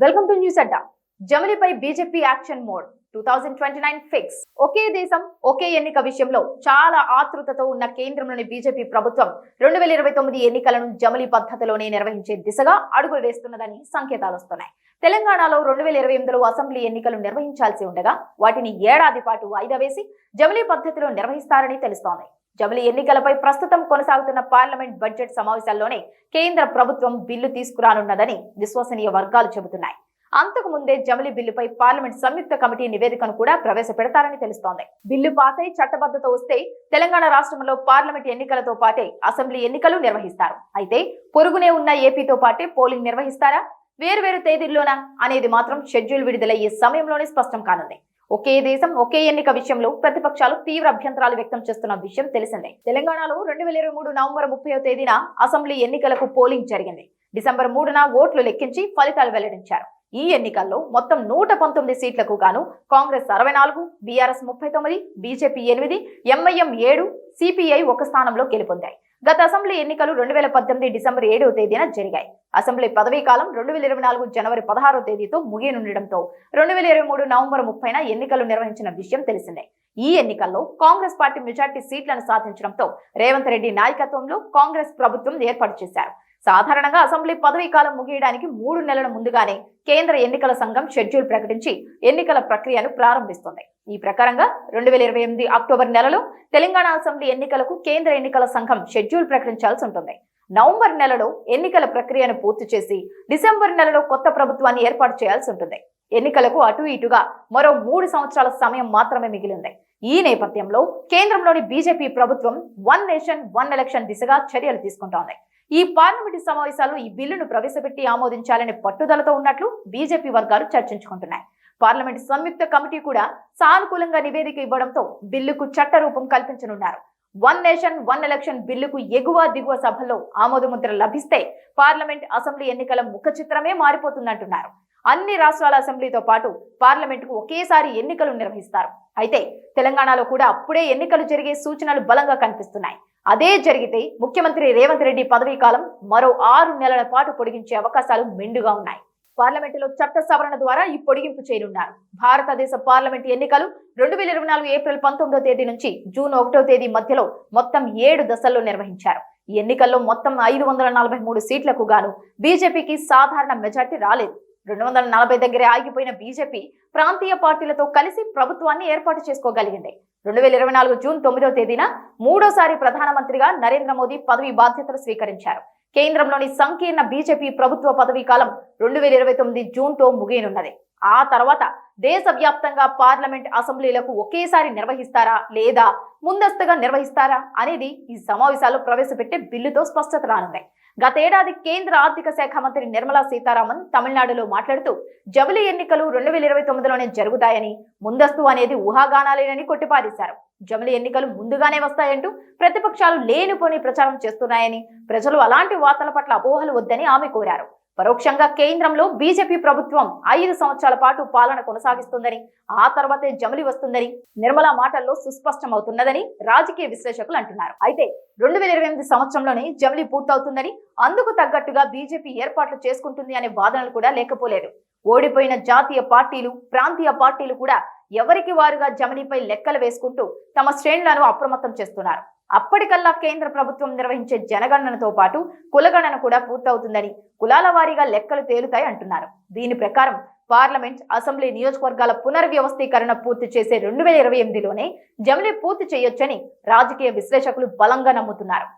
Welcome to news Adda. జమిలీపై BJP action mode 2029 fix. ఒకే దేశం ఒకే ఎన్నిక విషయంలో చాలా ఆతృతతో ఉన్న కేంద్రంలోని బీజేపీ ప్రభుత్వం 2029 ఎన్నికలను జమిలీ పద్ధతిలోనే నిర్వహించే దిశగా అడుగులు వేస్తున్నదని సంకేతాలు వస్తున్నాయి. తెలంగాణలో 2028లో అసెంబ్లీ ఎన్నికలు నిర్వహించాల్సి ఉండగా వాటిని ఏడాది పాటు వాయిదా వేసి జమిలీ పద్ధతిలో నిర్వహిస్తారని తెలుస్తోంది. జమిలీ ఎన్నికలపై ప్రస్తుతం కొనసాగుతున్న పార్లమెంట్ బడ్జెట్ సమావేశాల్లోనే కేంద్ర ప్రభుత్వం బిల్లు తీసుకురానున్నదని విశ్వసనీయ వర్గాలు చెబుతున్నాయి. అంతకు ముందే జమిలీ బిల్లుపై పార్లమెంట్ సంయుక్త కమిటీ నివేదికను కూడా ప్రవేశపెడతారని తెలుస్తోంది. బిల్లు పాస్ అయి చట్టబద్ధత వస్తే తెలంగాణ రాష్ట్రంలో పార్లమెంట్ ఎన్నికలతో పాటే అసెంబ్లీ ఎన్నికలు నిర్వహిస్తారు. అయితే పొరుగునే ఉన్న ఏపీతో పాటే పోలింగ్ నిర్వహిస్తారా, వేర్వేరు తేదీల్లోనా అనేది మాత్రం షెడ్యూల్ విడుదలయ్యే సమయంలోనే స్పష్టం కానుంది. ఒకే దేశం ఒకే ఎన్నిక విషయంలో ప్రతిపక్షాలు తీవ్ర అభ్యంతరాలు వ్యక్తం చేస్తున్న విషయం తెలిసిందే. తెలంగాణలో 2023 నవంబర్ 30వ తేదీన అసెంబ్లీ ఎన్నికలకు పోలింగ్ జరిగింది. డిసెంబర్ 3న ఓట్లు లెక్కించి ఫలితాలు వెల్లడించారు. ఈ ఎన్నికల్లో మొత్తం 119 సీట్లకు గాను Congress 64, BRS 39, BJP 8, MIM 7, CPI 1 స్థానంలో గెలుపొందాయి. గత అసెంబ్లీ ఎన్నికలు 2018 డిసెంబర్ 7వ తేదీన జరిగాయి. అసెంబ్లీ పదవీ కాలం 2024 జనవరి 16వ తేదీతో ముగియనుండటంతో 2023 నవంబర్ 30న ఎన్నికలు నిర్వహించిన విషయం తెలిసిందే. ఈ ఎన్నికల్లో కాంగ్రెస్ పార్టీ మెజార్టీ సీట్లను సాధించడంతో రేవంత్ రెడ్డి నాయకత్వంలో కాంగ్రెస్ ప్రభుత్వం ఏర్పాటు చేశారు. సాధారణంగా అసెంబ్లీ పదవీ కాలం ముగియడానికి 3 నెలల ముందుగానే కేంద్ర ఎన్నికల సంఘం షెడ్యూల్ ప్రకటించి ఎన్నికల ప్రక్రియను ప్రారంభిస్తుంది. ఈ ప్రకారంగా 2028 అక్టోబర్ నెలలో తెలంగాణ అసెంబ్లీ ఎన్నికలకు కేంద్ర ఎన్నికల సంఘం షెడ్యూల్ ప్రకటించాల్సి ఉంటుంది. నవంబర్ నెలలో ఎన్నికల ప్రక్రియను పూర్తి చేసి డిసెంబర్ నెలలో కొత్త ప్రభుత్వాన్ని ఏర్పాటు చేయాల్సి ఉంటుంది. ఎన్నికలకు అటు ఇటుగా మరో 3 సంవత్సరాల సమయం మాత్రమే మిగిలింది. ఈ నేపథ్యంలో కేంద్రంలోని బీజేపీ ప్రభుత్వం వన్ నేషన్ వన్ ఎలక్షన్ దిశగా చర్యలు తీసుకుంటోంది. ఈ పార్లమెంటు సమావేశాల్లో ఈ బిల్లును ప్రవేశపెట్టి ఆమోదించాలనే పట్టుదలతో ఉన్నట్లు బీజేపీ వర్గాలు చర్చించుకుంటున్నాయి. పార్లమెంటు సంయుక్త కమిటీ కూడా సానుకూలంగా నివేదిక ఇవ్వడంతో బిల్లుకు చట్ట రూపం కల్పించనున్నారు. వన్ నేషన్ వన్ ఎలక్షన్ బిల్లుకు ఎగువ దిగువ సభల్లో ఆమోదముద్ర లభిస్తే పార్లమెంట్ అసెంబ్లీ ఎన్నికల ముఖ చిత్రమే మారిపోతుందంటున్నారు. అన్ని రాష్ట్రాల అసెంబ్లీతో పాటు పార్లమెంటుకు ఒకేసారి ఎన్నికలు నిర్వహిస్తారు. అయితే తెలంగాణలో కూడా అప్పుడే ఎన్నికలు జరిగే సూచనలు బలంగా కనిపిస్తున్నాయి. అదే జరిగితే ముఖ్యమంత్రి రేవంత్ రెడ్డి పదవీ కాలం మరో 6 నెలల పాటు పొడిగించే అవకాశాలు మెండుగా ఉన్నాయి. పార్లమెంటులో చట్ట సవరణ ద్వారా ఈ పొడిగింపు చేయనున్నారు. భారతదేశ పార్లమెంట్ ఎన్నికలు 2024 ఏప్రిల్ 19వ తేదీ నుంచి జూన్ 1వ తేదీ మధ్యలో మొత్తం 7 దశల్లో నిర్వహించారు. ఈ ఎన్నికల్లో మొత్తం 543 సీట్లకు గాను బీజేపీకి సాధారణ మెజార్టీ రాలేదు. 240 దగ్గరే ఆగిపోయిన బీజేపీ ప్రాంతీయ పార్టీలతో కలిసి ప్రభుత్వాన్ని ఏర్పాటు చేసుకోగలిగింది. 2024 జూన్ 9వ తేదీన మూడోసారి ప్రధానమంత్రిగా నరేంద్ర మోదీ పదవి బాధ్యతలు స్వీకరించారు. కేంద్రంలోని సంకీర్ణ బీజేపీ ప్రభుత్వ పదవీ కాలం 2029 జూన్తో ముగియనున్నది. ఆ తర్వాత దేశవ్యాప్తంగా పార్లమెంట్ అసెంబ్లీలకు ఒకేసారి నిర్వహిస్తారా లేదా ముందస్తుగా నిర్వహిస్తారా అనేది ఈ సమావేశాల్లో ప్రవేశపెట్టే బిల్లుతో స్పష్టత రానుంది. గతేడాది కేంద్ర ఆర్థిక శాఖ మంత్రి నిర్మలా సీతారామన్ తమిళనాడులో మాట్లాడుతూ జమిలీ ఎన్నికలు 2029లోనే జరుగుతాయని, ముందస్తు అనేది ఊహాగానాలేనని కొట్టిపారేశారు. జమిలీ ఎన్నికలు ముందుగానే వస్తాయంటూ ప్రతిపక్షాలు లేనిపోని ప్రచారం చేస్తున్నాయని, ప్రజలు అలాంటి వార్తల పట్ల అపోహలు వద్దని ఆమె కోరారు. పరోక్షంగా కేంద్రంలో బీజేపీ ప్రభుత్వం 5 సంవత్సరాల పాటు పాలన కొనసాగిస్తుందని, ఆ తర్వాతే జమిలీ వస్తుందని నిర్మలా మాటల్లో సుస్పష్టమవుతున్నదని రాజకీయ విశ్లేషకులు అంటున్నారు. అయితే 2028 సంవత్సరంలోనే జమిలీ పూర్తవుతుందని, అందుకు తగ్గట్టుగా బీజేపీ ఏర్పాట్లు చేసుకుంటుంది అనే వాదనలు కూడా లేకపోలేదు. ఓడిపోయిన జాతీయ పార్టీలు, ప్రాంతీయ పార్టీలు కూడా ఎవరికి వారుగా జమిలీపై లెక్కలు వేసుకుంటూ తమ శ్రేణులను అప్రమత్తం చేస్తున్నారు. అప్పటికల్లా కేంద్ర ప్రభుత్వం నిర్వహించే జనగణనతో పాటు కులగణన కూడా పూర్తవుతుందని, కులాల వారీగా లెక్కలు తేలుతాయి అంటున్నారు. దీని ప్రకారం పార్లమెంట్, అసెంబ్లీ నియోజకవర్గాల పునర్వ్యవస్థీకరణ పూర్తి చేసే 2028లోనే జమిలీ పూర్తి చేయొచ్చని రాజకీయ విశ్లేషకులు బలంగా నమ్ముతున్నారు.